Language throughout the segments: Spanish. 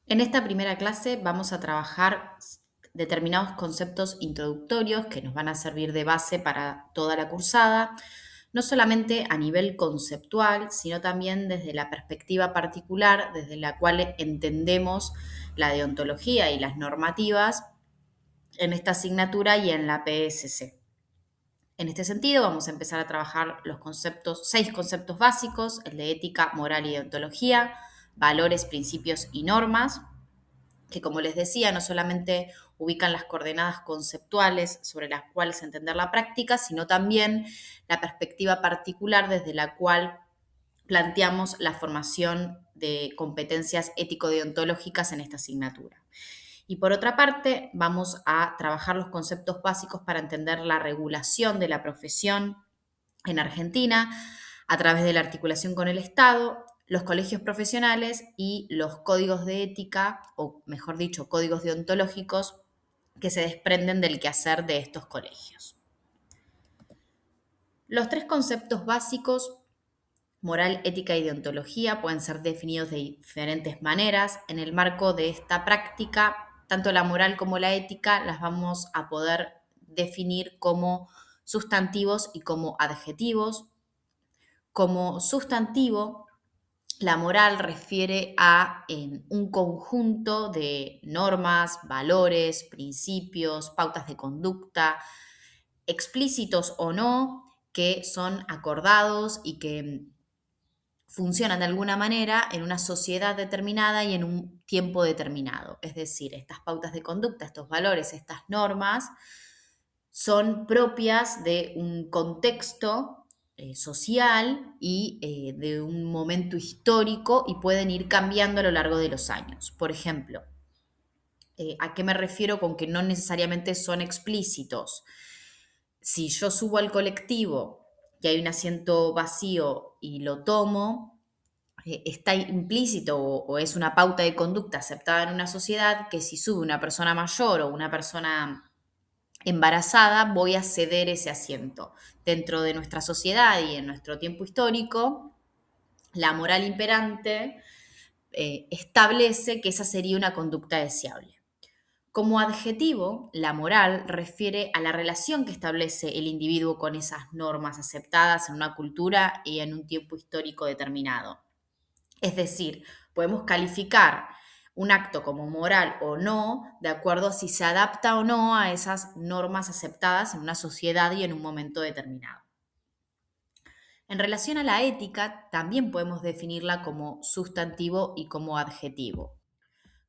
En esta primera clase vamos a trabajar determinados conceptos introductorios que nos van a servir de base para toda la cursada, no solamente a nivel conceptual, sino también desde la perspectiva particular desde la cual entendemos la deontología y las normativas en esta asignatura y en la PSC. En este sentido, vamos a empezar a trabajar los conceptos, 6 conceptos básicos: el de ética, moral y deontología, valores, principios y normas, que, como les decía, no solamente ubican las coordenadas conceptuales sobre las cuales entender la práctica, sino también la perspectiva particular desde la cual planteamos la formación de competencias ético-deontológicas en esta asignatura. Y por otra parte, vamos a trabajar los conceptos básicos para entender la regulación de la profesión en Argentina a través de la articulación con el Estado, los colegios profesionales y los códigos de ética, o mejor dicho, códigos deontológicos que se desprenden del quehacer de estos colegios. Los 3 conceptos básicos, moral, ética y deontología, pueden ser definidos de diferentes maneras. En el marco de esta práctica, tanto la moral como la ética las vamos a poder definir como sustantivos y como adjetivos. Como sustantivo, la moral refiere a un conjunto de normas, valores, principios, pautas de conducta, explícitos o no, que son acordados y que funcionan de alguna manera en una sociedad determinada y en un tiempo determinado. Es decir, estas pautas de conducta, estos valores, estas normas son propias de un contexto social y de un momento histórico y pueden ir cambiando a lo largo de los años. Por ejemplo, ¿a qué me refiero con que no necesariamente son explícitos? Si yo subo al colectivo y hay un asiento vacío y lo tomo, está implícito o es una pauta de conducta aceptada en una sociedad que si sube una persona mayor o una persona embarazada, voy a ceder ese asiento. Dentro de nuestra sociedad y en nuestro tiempo histórico, la moral imperante establece que esa sería una conducta deseable. Como adjetivo, la moral refiere a la relación que establece el individuo con esas normas aceptadas en una cultura y en un tiempo histórico determinado. Es decir, podemos calificar un acto como moral o no de acuerdo a si se adapta o no a esas normas aceptadas en una sociedad y en un momento determinado. En relación a la ética, también podemos definirla como sustantivo y como adjetivo.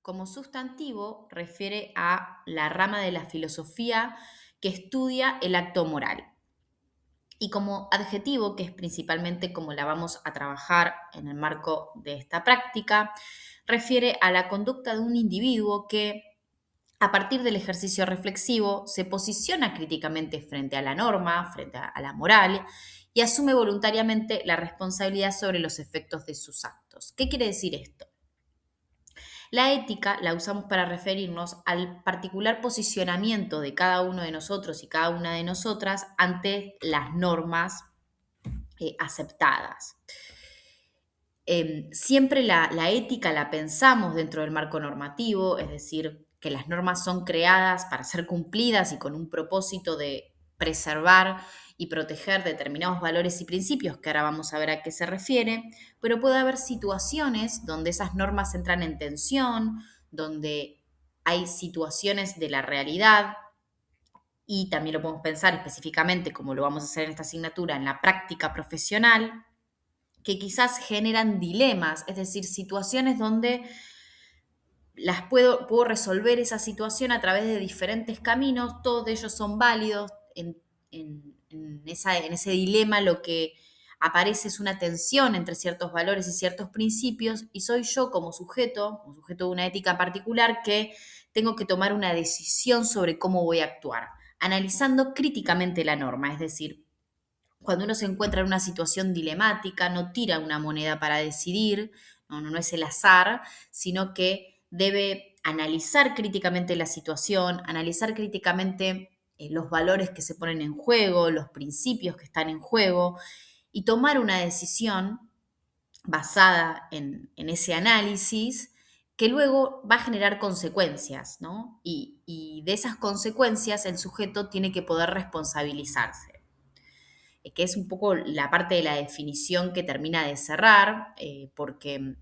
Como sustantivo refiere a la rama de la filosofía que estudia el acto moral. Y como adjetivo, que es principalmente como la vamos a trabajar en el marco de esta práctica, refiere a la conducta de un individuo que, a partir del ejercicio reflexivo, se posiciona críticamente frente a la norma, frente a la moral, y asume voluntariamente la responsabilidad sobre los efectos de sus actos. ¿Qué quiere decir esto? La ética la usamos para referirnos al particular posicionamiento de cada uno de nosotros y cada una de nosotras ante las normas aceptadas. Siempre la ética la pensamos dentro del marco normativo, es decir, que las normas son creadas para ser cumplidas y con un propósito de preservar y proteger determinados valores y principios, que ahora vamos a ver a qué se refiere, pero puede haber situaciones donde esas normas entran en tensión, donde hay situaciones de la realidad, y también lo podemos pensar específicamente, como lo vamos a hacer en esta asignatura, en la práctica profesional, que quizás generan dilemas, es decir, situaciones donde puedo resolver esa situación a través de diferentes caminos, todos ellos son válidos. En ese dilema lo que aparece es una tensión entre ciertos valores y ciertos principios, y soy yo como sujeto de una ética particular, que tengo que tomar una decisión sobre cómo voy a actuar, analizando críticamente la norma. Es decir, cuando uno se encuentra en una situación dilemática, no tira una moneda para decidir, no es el azar, sino que debe analizar críticamente la situación, analizar críticamente los valores que se ponen en juego, los principios que están en juego, y tomar una decisión basada en ese análisis, que luego va a generar consecuencias, ¿no? Y de esas consecuencias el sujeto tiene que poder responsabilizarse, que es un poco la parte de la definición que termina de cerrar, porque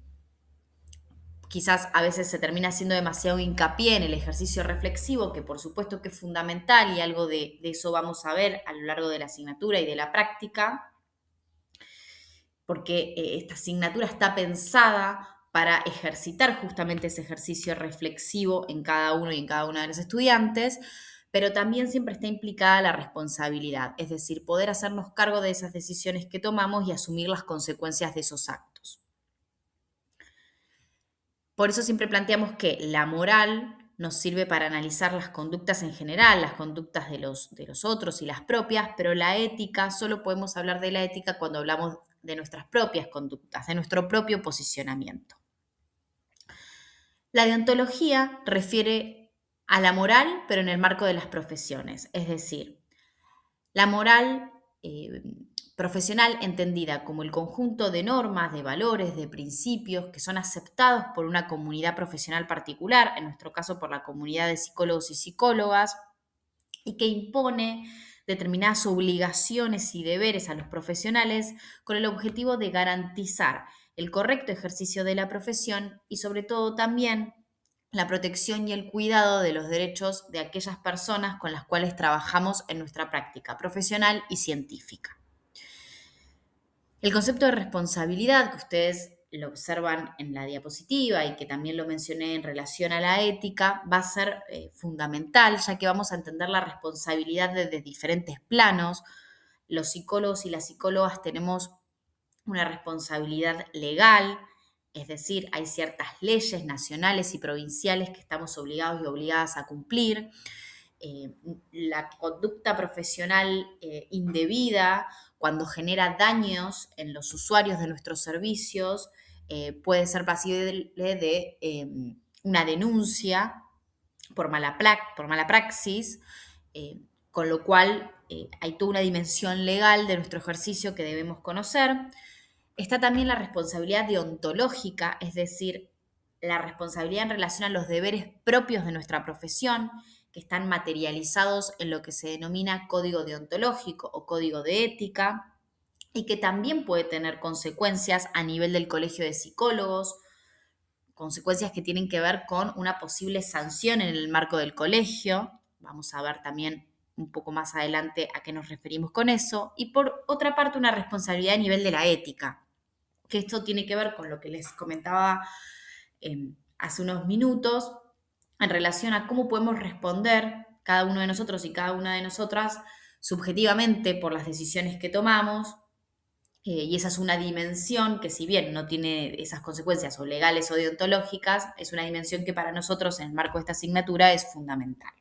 quizás a veces se termina haciendo demasiado hincapié en el ejercicio reflexivo, que por supuesto que es fundamental y algo de eso vamos a ver a lo largo de la asignatura y de la práctica, porque esta asignatura está pensada para ejercitar justamente ese ejercicio reflexivo en cada uno y en cada una de los estudiantes, pero también siempre está implicada la responsabilidad, es decir, poder hacernos cargo de esas decisiones que tomamos y asumir las consecuencias de esos actos. Por eso siempre planteamos que la moral nos sirve para analizar las conductas en general, las conductas de los otros y las propias, pero la ética, solo podemos hablar de la ética cuando hablamos de nuestras propias conductas, de nuestro propio posicionamiento. La deontología refiere a la moral, pero en el marco de las profesiones, es decir, la moral profesional entendida como el conjunto de normas, de valores, de principios que son aceptados por una comunidad profesional particular, en nuestro caso por la comunidad de psicólogos y psicólogas, y que impone determinadas obligaciones y deberes a los profesionales con el objetivo de garantizar el correcto ejercicio de la profesión y sobre todo también la protección y el cuidado de los derechos de aquellas personas con las cuales trabajamos en nuestra práctica profesional y científica. El concepto de responsabilidad que ustedes lo observan en la diapositiva y que también lo mencioné en relación a la ética va a ser fundamental, ya que vamos a entender la responsabilidad desde diferentes planos. Los psicólogos y las psicólogas tenemos una responsabilidad legal, es decir, hay ciertas leyes nacionales y provinciales que estamos obligados y obligadas a cumplir. La conducta profesional indebida, cuando genera daños en los usuarios de nuestros servicios, puede ser pasible de una denuncia por mala praxis, con lo cual hay toda una dimensión legal de nuestro ejercicio que debemos conocer. Está también la responsabilidad deontológica, es decir, la responsabilidad en relación a los deberes propios de nuestra profesión, que están materializados en lo que se denomina código deontológico o código de ética, y que también puede tener consecuencias a nivel del colegio de psicólogos, consecuencias que tienen que ver con una posible sanción en el marco del colegio. Vamos a ver también un poco más adelante a qué nos referimos con eso. Y por otra parte, una responsabilidad a nivel de la ética, que esto tiene que ver con lo que les comentaba hace unos minutos en relación a cómo podemos responder cada uno de nosotros y cada una de nosotras subjetivamente por las decisiones que tomamos. Y esa es una dimensión que, si bien no tiene esas consecuencias o legales o deontológicas, es una dimensión que para nosotros en el marco de esta asignatura es fundamental.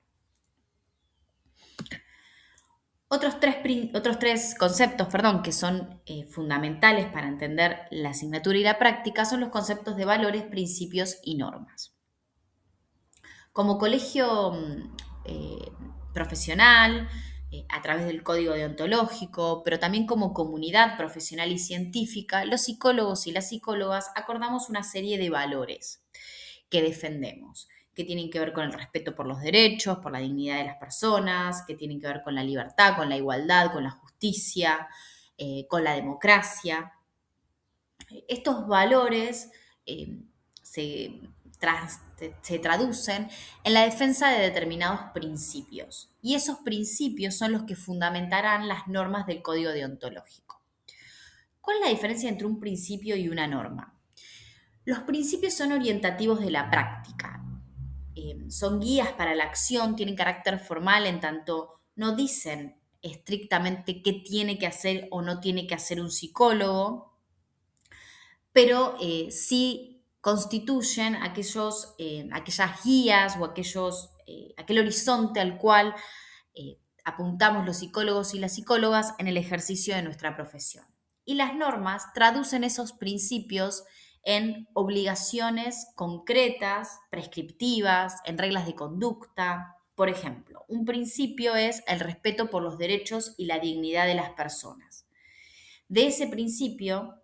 Otros tres conceptos, que son fundamentales para entender la asignatura y la práctica son los conceptos de valores, principios y normas. Como colegio eh, profesional, a través del código deontológico, pero también como comunidad profesional y científica, los psicólogos y las psicólogas acordamos una serie de valores que defendemos, que tienen que ver con el respeto por los derechos, por la dignidad de las personas, que tienen que ver con la libertad, con la igualdad, con la justicia, con la democracia. Estos valores se, se traducen en la defensa de determinados principios y esos principios son los que fundamentarán las normas del código deontológico. ¿Cuál es la diferencia entre un principio y una norma? Los principios son orientativos de la práctica, son guías para la acción, tienen carácter formal en tanto no dicen estrictamente qué tiene que hacer o no tiene que hacer un psicólogo, pero sí constituyen aquellas guías o aquel horizonte al cual apuntamos los psicólogos y las psicólogas en el ejercicio de nuestra profesión. Y las normas traducen esos principios en obligaciones concretas, prescriptivas, en reglas de conducta. Por ejemplo, un principio es el respeto por los derechos y la dignidad de las personas. De ese principio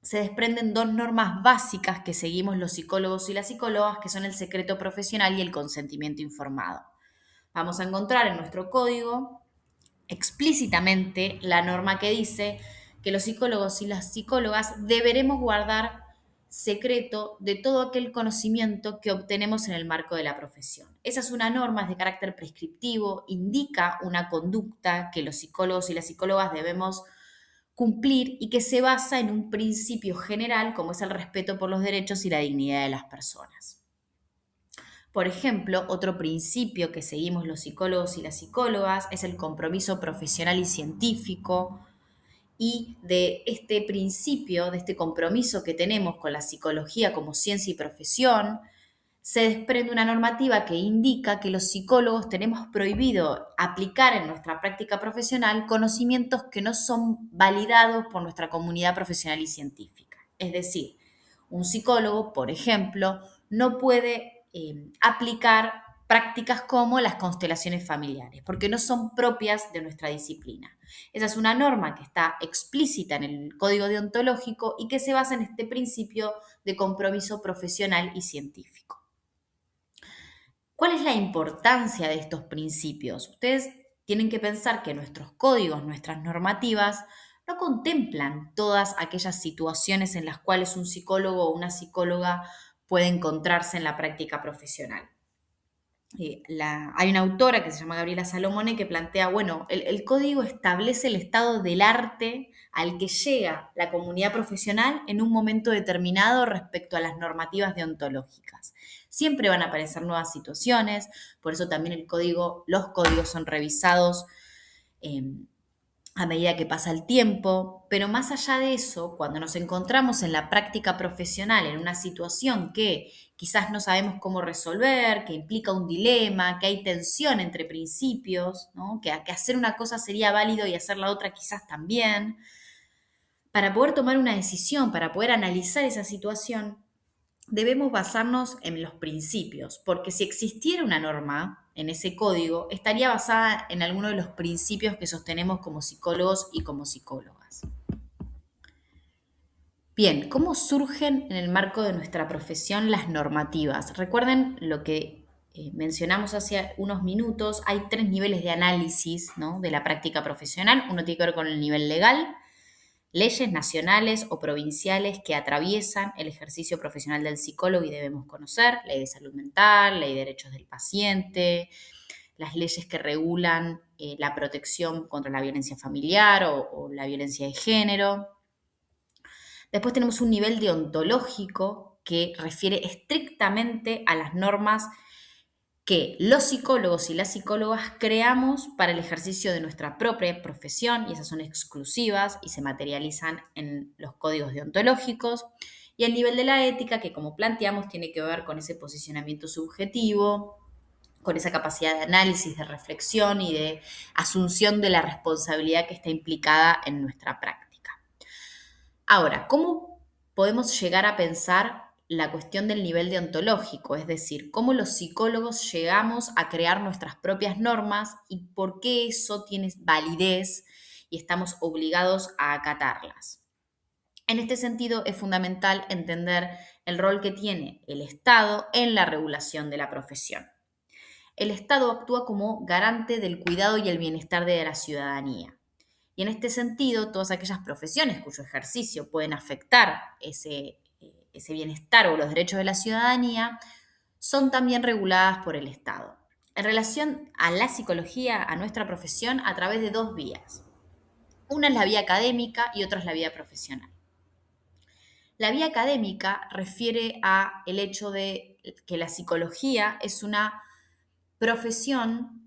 se desprenden dos normas básicas que seguimos los psicólogos y las psicólogas, que son el secreto profesional y el consentimiento informado. Vamos a encontrar en nuestro código explícitamente la norma que dice que los psicólogos y las psicólogas deberemos guardar secreto de todo aquel conocimiento que obtenemos en el marco de la profesión. Esa es una norma, es de carácter prescriptivo, indica una conducta que los psicólogos y las psicólogas debemos cumplir y que se basa en un principio general como es el respeto por los derechos y la dignidad de las personas. Por ejemplo, otro principio que seguimos los psicólogos y las psicólogas es el compromiso profesional y científico, y de este principio, de este compromiso que tenemos con la psicología como ciencia y profesión, se desprende una normativa que indica que los psicólogos tenemos prohibido aplicar en nuestra práctica profesional conocimientos que no son validados por nuestra comunidad profesional y científica. Es decir, un psicólogo, por ejemplo, no puede aplicar prácticas como las constelaciones familiares, porque no son propias de nuestra disciplina. Esa es una norma que está explícita en el código deontológico y que se basa en este principio de compromiso profesional y científico. ¿Cuál es la importancia de estos principios? Ustedes tienen que pensar que nuestros códigos, nuestras normativas, no contemplan todas aquellas situaciones en las cuales un psicólogo o una psicóloga puede encontrarse en la práctica profesional. Hay una autora que se llama Gabriela Salomone que plantea, bueno, el código establece el estado del arte al que llega la comunidad profesional en un momento determinado respecto a las normativas deontológicas. Siempre van a aparecer nuevas situaciones, por eso también los códigos son revisados a medida que pasa el tiempo, pero más allá de eso, cuando nos encontramos en la práctica profesional en una situación que quizás no sabemos cómo resolver, que implica un dilema, que hay tensión entre principios, ¿no? que hacer una cosa sería válido y hacer la otra quizás también, para poder tomar una decisión, para poder analizar esa situación, debemos basarnos en los principios, porque si existiera una norma en ese código, estaría basada en alguno de los principios que sostenemos como psicólogos y como psicólogas. Bien, ¿cómo surgen en el marco de nuestra profesión las normativas? Recuerden lo que mencionamos hace unos minutos, hay 3 niveles de análisis, ¿no?, de la práctica profesional. Uno tiene que ver con el nivel legal, leyes nacionales o provinciales que atraviesan el ejercicio profesional del psicólogo y debemos conocer: ley de salud mental, ley de derechos del paciente, las leyes que regulan la protección contra la violencia familiar o la violencia de género. Después tenemos un nivel deontológico que refiere estrictamente a las normas que los psicólogos y las psicólogas creamos para el ejercicio de nuestra propia profesión, y esas son exclusivas y se materializan en los códigos deontológicos. Y el nivel de la ética, que como planteamos tiene que ver con ese posicionamiento subjetivo, con esa capacidad de análisis, de reflexión y de asunción de la responsabilidad que está implicada en nuestra práctica. Ahora, ¿cómo podemos llegar a pensar la cuestión del nivel deontológico? Es decir, cómo los psicólogos llegamos a crear nuestras propias normas y por qué eso tiene validez y estamos obligados a acatarlas. En este sentido, es fundamental entender el rol que tiene el Estado en la regulación de la profesión. El Estado actúa como garante del cuidado y el bienestar de la ciudadanía. Y en este sentido, todas aquellas profesiones cuyo ejercicio pueden afectar ese bienestar o los derechos de la ciudadanía son también reguladas por el Estado. En relación a la psicología, a nuestra profesión, a través de 2 vías. Una es la vía académica y otra es la vía profesional. La vía académica refiere a el hecho de que la psicología es una profesión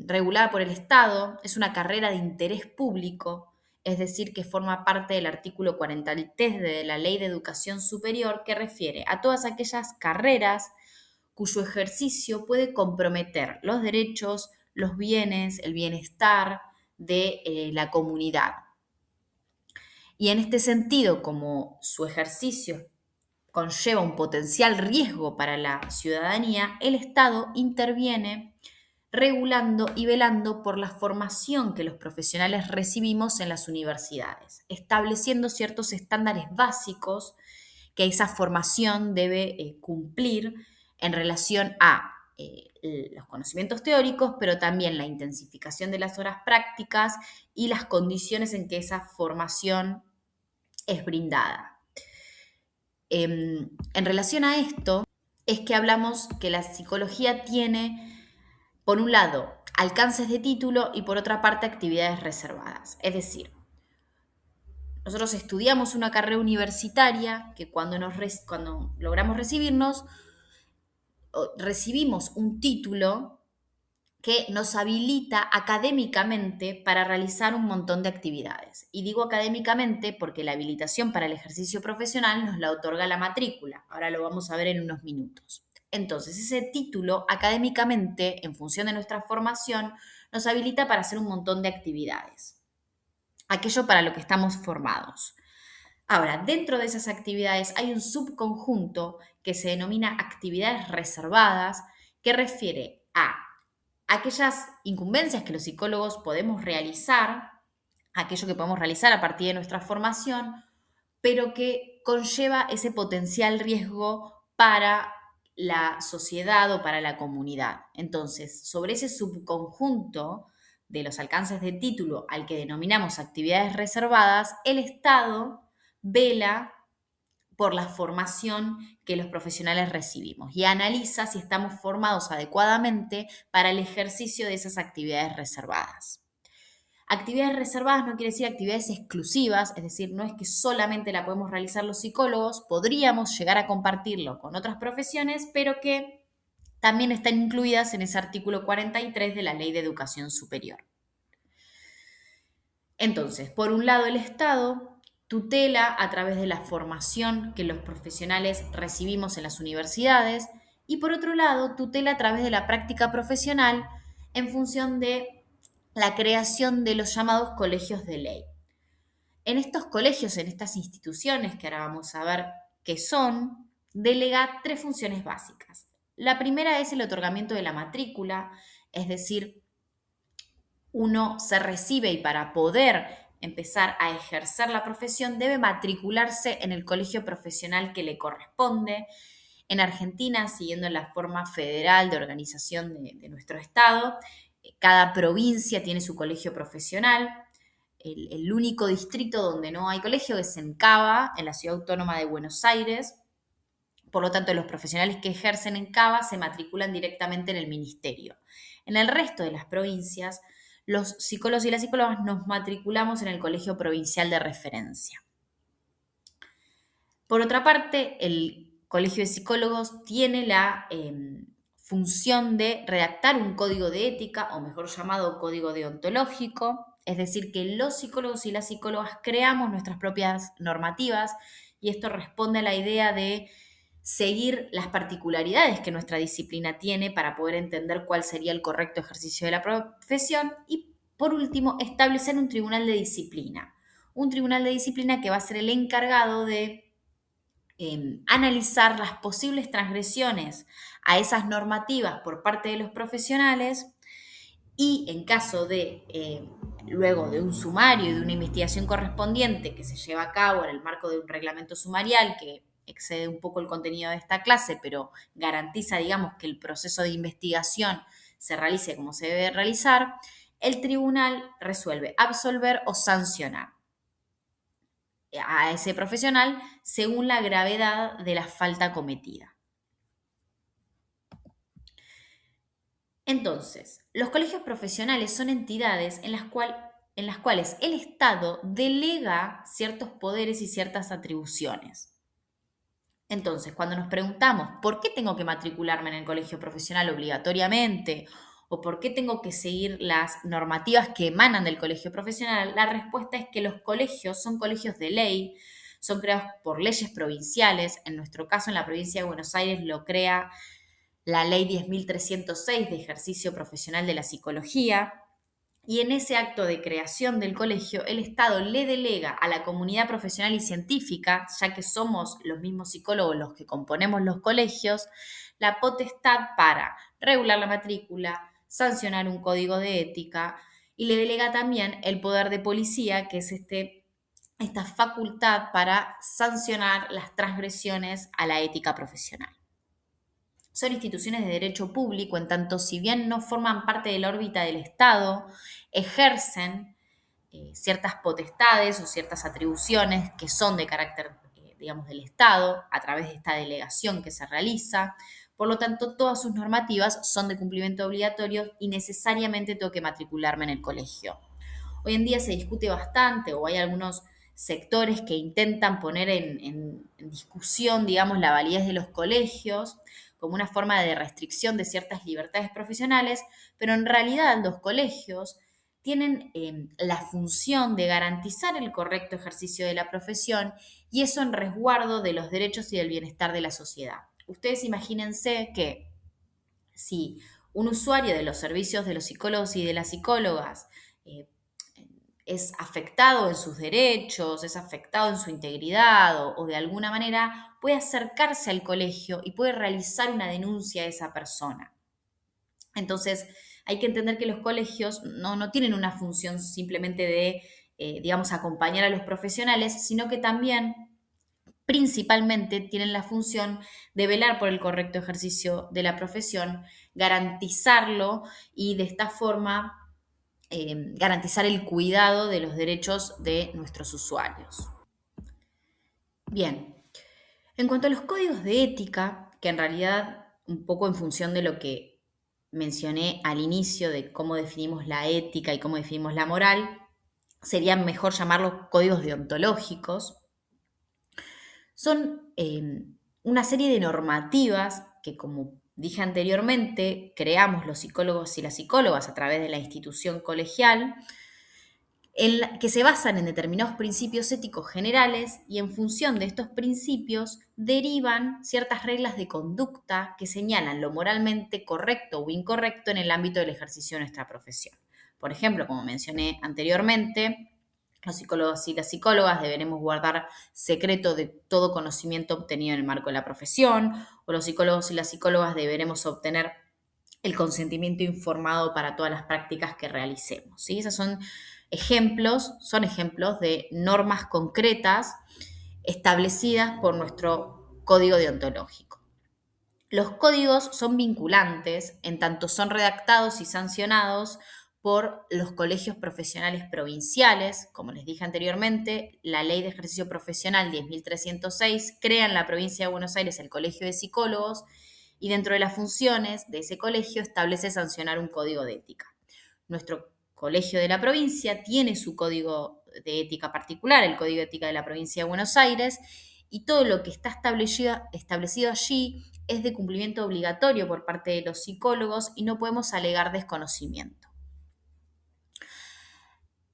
regulada por el Estado, es una carrera de interés público, es decir, que forma parte del artículo 43 de la Ley de Educación Superior, que refiere a todas aquellas carreras cuyo ejercicio puede comprometer los derechos, los bienes, el bienestar de la comunidad. Y en este sentido, como su ejercicio conlleva un potencial riesgo para la ciudadanía, el Estado interviene regulando y velando por la formación que los profesionales recibimos en las universidades, estableciendo ciertos estándares básicos que esa formación debe cumplir en relación a los conocimientos teóricos, pero también la intensificación de las horas prácticas y las condiciones en que esa formación es brindada. En relación a esto, es que hablamos que la psicología tiene, por un lado, alcances de título y por otra parte, actividades reservadas. Es decir, nosotros estudiamos una carrera universitaria que cuando logramos recibirnos, recibimos un título que nos habilita académicamente para realizar un montón de actividades. Y digo académicamente porque la habilitación para el ejercicio profesional nos la otorga la matrícula. Ahora lo vamos a ver en unos minutos. Entonces, ese título académicamente, en función de nuestra formación, nos habilita para hacer un montón de actividades. Aquello para lo que estamos formados. Ahora, dentro de esas actividades hay un subconjunto que se denomina actividades reservadas, que refiere a aquellas incumbencias que los psicólogos podemos realizar, aquello que podemos realizar a partir de nuestra formación, pero que conlleva ese potencial riesgo para la sociedad o para la comunidad. Entonces, sobre ese subconjunto de los alcances de título al que denominamos actividades reservadas, el Estado vela por la formación que los profesionales recibimos y analiza si estamos formados adecuadamente para el ejercicio de esas actividades reservadas. Actividades reservadas no quiere decir actividades exclusivas, es decir, no es que solamente la podemos realizar los psicólogos, podríamos llegar a compartirlo con otras profesiones, pero que también están incluidas en ese artículo 43 de la Ley de Educación Superior. Entonces, por un lado, el Estado tutela a través de la formación que los profesionales recibimos en las universidades y por otro lado, tutela a través de la práctica profesional en función de la creación de los llamados colegios de ley. En estos colegios, en estas instituciones que ahora vamos a ver qué son, delega tres funciones básicas. La primera es el otorgamiento de la matrícula, es decir, uno se recibe y para poder empezar a ejercer la profesión debe matricularse en el colegio profesional que le corresponde. En Argentina, siguiendo la forma federal de organización de nuestro estado, cada provincia tiene su colegio profesional. El único distrito donde no hay colegio es en Cava, en la Ciudad Autónoma de Buenos Aires. Por lo tanto, los profesionales que ejercen en Cava se matriculan directamente en el ministerio. En el resto de las provincias, los psicólogos y las psicólogas nos matriculamos en el colegio provincial de referencia. Por otra parte, el colegio de psicólogos tiene la función de redactar un código de ética, o mejor llamado código deontológico, es decir, que los psicólogos y las psicólogas creamos nuestras propias normativas y esto responde a la idea de seguir las particularidades que nuestra disciplina tiene para poder entender cuál sería el correcto ejercicio de la profesión y, por último, establecer un tribunal de disciplina. Un tribunal de disciplina que va a ser el encargado de analizar las posibles transgresiones a esas normativas por parte de los profesionales y en caso de, luego de un sumario y de una investigación correspondiente que se lleva a cabo en el marco de un reglamento sumarial que excede un poco el contenido de esta clase, pero garantiza, digamos, que el proceso de investigación se realice como se debe realizar, el tribunal resuelve absolver o sancionar a ese profesional según la gravedad de la falta cometida. Entonces, los colegios profesionales son entidades en las cuales el Estado delega ciertos poderes y ciertas atribuciones. Entonces, cuando nos preguntamos por qué tengo que matricularme en el colegio profesional obligatoriamente o por qué tengo que seguir las normativas que emanan del colegio profesional, la respuesta es que los colegios son colegios de ley, son creados por leyes provinciales. En nuestro caso, en la provincia de Buenos Aires, lo crea la Ley 10.306 de ejercicio profesional de la psicología. Y en ese acto de creación del colegio, el Estado le delega a la comunidad profesional y científica, ya que somos los mismos psicólogos los que componemos los colegios, la potestad para regular la matrícula, sancionar un código de ética y le delega también el poder de policía, que es esta facultad para sancionar las transgresiones a la ética profesional. Son instituciones de derecho público, en tanto si bien no forman parte de la órbita del Estado, ejercen ciertas potestades o ciertas atribuciones que son de carácter, digamos, del Estado a través de esta delegación que se realiza. Por lo tanto, todas sus normativas son de cumplimiento obligatorio y necesariamente tengo que matricularme en el colegio. Hoy en día se discute bastante o hay algunos sectores que intentan poner en discusión, digamos, la validez de los colegios como una forma de restricción de ciertas libertades profesionales, pero en realidad los colegios tienen la función de garantizar el correcto ejercicio de la profesión y eso en resguardo de los derechos y del bienestar de la sociedad. Ustedes imagínense que si un usuario de los servicios de los psicólogos y de las psicólogas eh, es afectado en sus derechos, es afectado en su integridad o de alguna manera puede acercarse al colegio y puede realizar una denuncia a esa persona. Entonces, hay que entender que los colegios no tienen una función simplemente de, digamos, acompañar a los profesionales, sino que también principalmente tienen la función de velar por el correcto ejercicio de la profesión, garantizarlo y de esta forma garantizar el cuidado de los derechos de nuestros usuarios. Bien, en cuanto a los códigos de ética, que en realidad un poco en función de lo que mencioné al inicio de cómo definimos la ética y cómo definimos la moral, sería mejor llamarlos códigos deontológicos. Son una serie de normativas que, como dije anteriormente, creamos los psicólogos y las psicólogas a través de la institución colegial, que se basan en determinados principios éticos generales y en función de estos principios derivan ciertas reglas de conducta que señalan lo moralmente correcto o incorrecto en el ámbito del ejercicio de nuestra profesión. Por ejemplo, como mencioné anteriormente, los psicólogos y las psicólogas deberemos guardar secreto de todo conocimiento obtenido en el marco de la profesión, o los psicólogos y las psicólogas deberemos obtener el consentimiento informado para todas las prácticas que realicemos. ¿Sí? Esos son ejemplos de normas concretas establecidas por nuestro código deontológico. Los códigos son vinculantes en tanto son redactados y sancionados por los colegios profesionales provinciales. Como les dije anteriormente, la Ley de Ejercicio Profesional 10.306 crea en la provincia de Buenos Aires el Colegio de Psicólogos y dentro de las funciones de ese colegio establece sancionar un código de ética. Nuestro colegio de la provincia tiene su código de ética particular, el Código de Ética de la Provincia de Buenos Aires, y todo lo que está establecido allí es de cumplimiento obligatorio por parte de los psicólogos y no podemos alegar desconocimiento.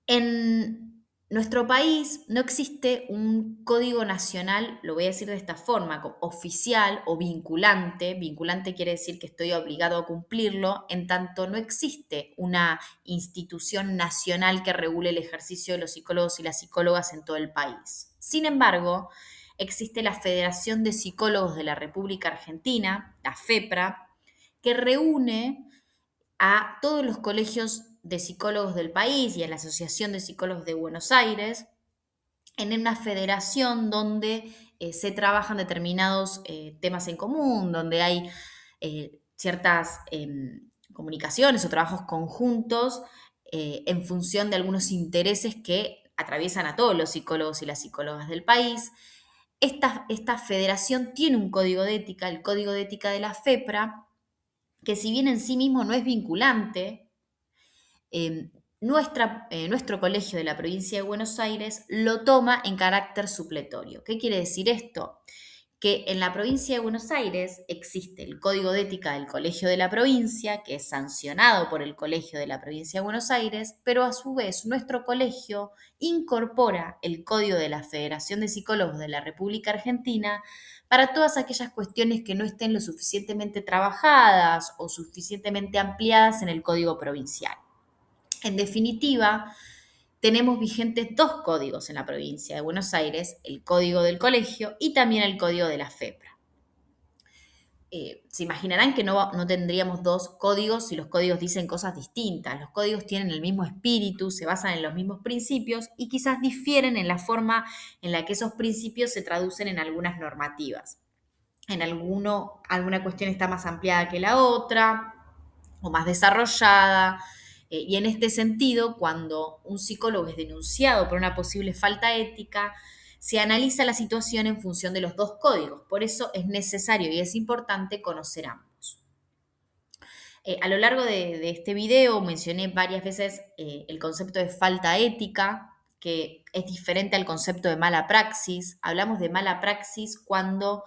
En nuestro país no existe un código nacional, lo voy a decir de esta forma, oficial o vinculante. Vinculante quiere decir que estoy obligado a cumplirlo, en tanto no existe una institución nacional que regule el ejercicio de los psicólogos y las psicólogas en todo el país. Sin embargo, existe la Federación de Psicólogos de la República Argentina, la FEPRA, que reúne a todos los colegios de psicólogos del país y a la Asociación de Psicólogos de Buenos Aires en una federación donde se trabajan determinados temas en común, donde hay ciertas comunicaciones o trabajos conjuntos en función de algunos intereses que atraviesan a todos los psicólogos y las psicólogas del país. Esta federación tiene un código de ética, el Código de Ética de la FEPRA, que si bien en sí mismo no es vinculante, nuestro colegio de la provincia de Buenos Aires lo toma en carácter supletorio. ¿Qué quiere decir esto? Que en la provincia de Buenos Aires existe el Código de Ética del Colegio de la Provincia, que es sancionado por el Colegio de la Provincia de Buenos Aires, pero a su vez nuestro colegio incorpora el Código de la Federación de Psicólogos de la República Argentina para todas aquellas cuestiones que no estén lo suficientemente trabajadas o suficientemente ampliadas en el Código Provincial. En definitiva, tenemos vigentes dos códigos en la provincia de Buenos Aires, el código del colegio y también el código de la FEPRA. Se imaginarán que no tendríamos dos códigos si los códigos dicen cosas distintas. Los códigos tienen el mismo espíritu, se basan en los mismos principios y quizás difieren en la forma en la que esos principios se traducen en algunas normativas. Alguna cuestión está más ampliada que la otra o más desarrollada. Y en este sentido, cuando un psicólogo es denunciado por una posible falta ética, se analiza la situación en función de los dos códigos. Por eso es necesario y es importante conocer ambos. A lo largo de este video mencioné varias veces el concepto de falta ética, que es diferente al concepto de mala praxis. Hablamos de mala praxis cuando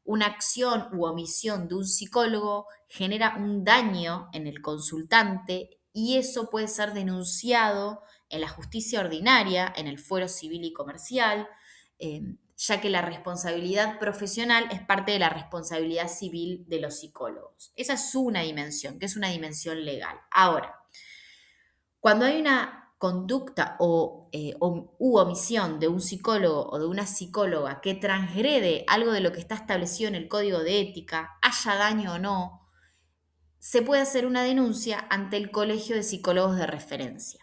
una acción u omisión de un psicólogo genera un daño en el consultante y eso puede ser denunciado en la justicia ordinaria, en el fuero civil y comercial, ya que la responsabilidad profesional es parte de la responsabilidad civil de los psicólogos. Esa es una dimensión, que es una dimensión legal. Ahora, cuando hay una conducta u omisión de un psicólogo o de una psicóloga que transgrede algo de lo que está establecido en el código de ética, haya daño o no, se puede hacer una denuncia ante el Colegio de Psicólogos de Referencia.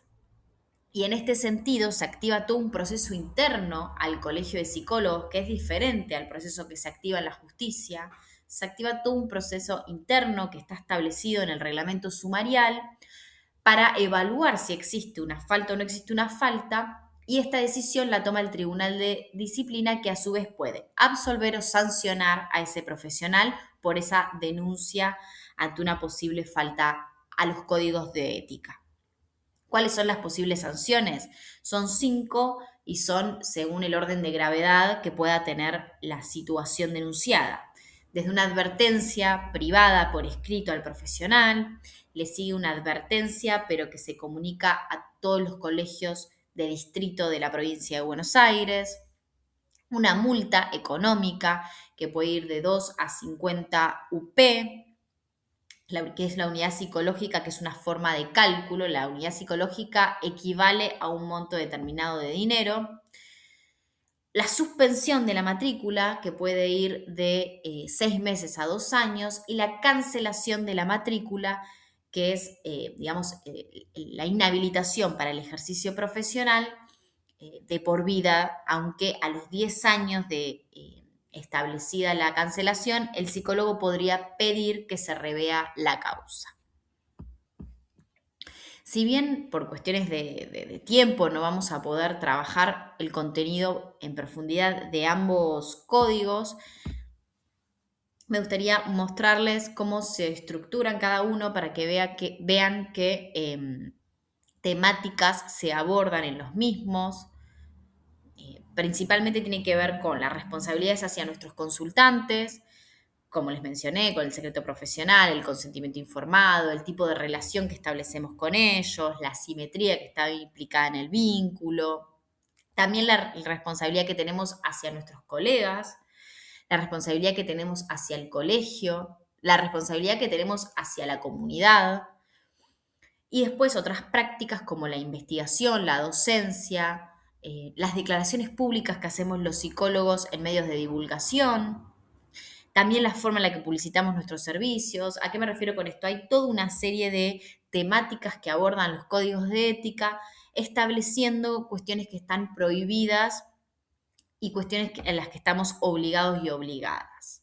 Y en este sentido se activa todo un proceso interno al Colegio de Psicólogos que es diferente al proceso que se activa en la justicia. Se activa todo un proceso interno que está establecido en el reglamento sumarial para evaluar si existe una falta o no existe una falta, y esta decisión la toma el Tribunal de Disciplina, que a su vez puede absolver o sancionar a ese profesional por esa denuncia ante una posible falta a los códigos de ética. ¿Cuáles son las posibles sanciones? Son 5 y son según el orden de gravedad que pueda tener la situación denunciada. Desde una advertencia privada por escrito al profesional, le sigue una advertencia, pero que se comunica a todos los colegios de distrito de la provincia de Buenos Aires, una multa económica que puede ir de 2 a 50 UP, que es la unidad psicológica, que es una forma de cálculo. La unidad psicológica equivale a un monto determinado de dinero. La suspensión de la matrícula, que puede ir de 6 meses a 2 años, y la cancelación de la matrícula, que es, la inhabilitación para el ejercicio profesional de por vida, aunque a los 10 años de establecida la cancelación, el psicólogo podría pedir que se revea la causa. Si bien por cuestiones de tiempo no vamos a poder trabajar el contenido en profundidad de ambos códigos, me gustaría mostrarles cómo se estructuran cada uno para que vean qué temáticas se abordan en los mismos. Principalmente tiene que ver con las responsabilidades hacia nuestros consultantes, como les mencioné, con el secreto profesional, el consentimiento informado, el tipo de relación que establecemos con ellos, la simetría que está implicada en el vínculo, también la responsabilidad que tenemos hacia nuestros colegas, la responsabilidad que tenemos hacia el colegio, la responsabilidad que tenemos hacia la comunidad, y después otras prácticas como la investigación, la docencia, las declaraciones públicas que hacemos los psicólogos en medios de divulgación, también la forma en la que publicitamos nuestros servicios. ¿A qué me refiero con esto? Hay toda una serie de temáticas que abordan los códigos de ética, estableciendo cuestiones que están prohibidas y cuestiones en las que estamos obligados y obligadas.